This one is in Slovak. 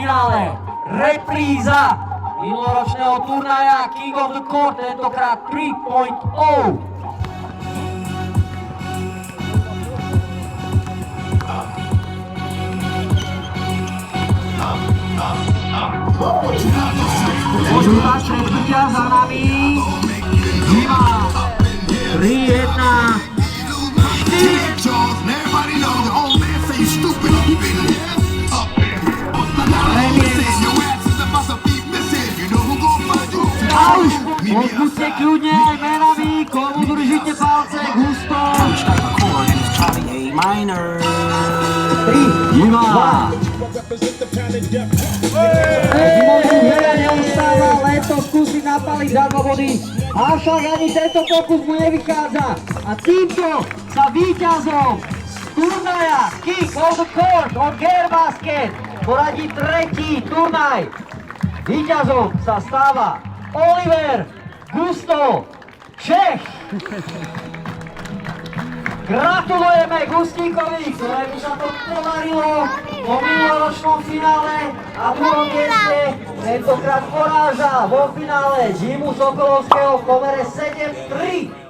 finále repríza minuloročného turnaja King of the Court, tentokrát 3.0. Žlutá stretnutia za nami. Zima 3-1. Odpúďte kľudne aj menami, komu držíte palce, Gusto. 3, 2. Zimoviu veľa neustáva, len to skúsi napaliť za 2 body. Avšak ani tento pokus mu nevychádza. A týmto sa víťazom z turnaja King of the Court od Gear Basket poradí 3. turnaj. Víťazom sa stáva Oliver Gusto Čech. Gratulujeme Gustíkovi, ktorému sa to podarilo po minuloročnom finále a v druhom mieste tentokrát poráža vo finále Zimu Sokolovského v pomere 7-3.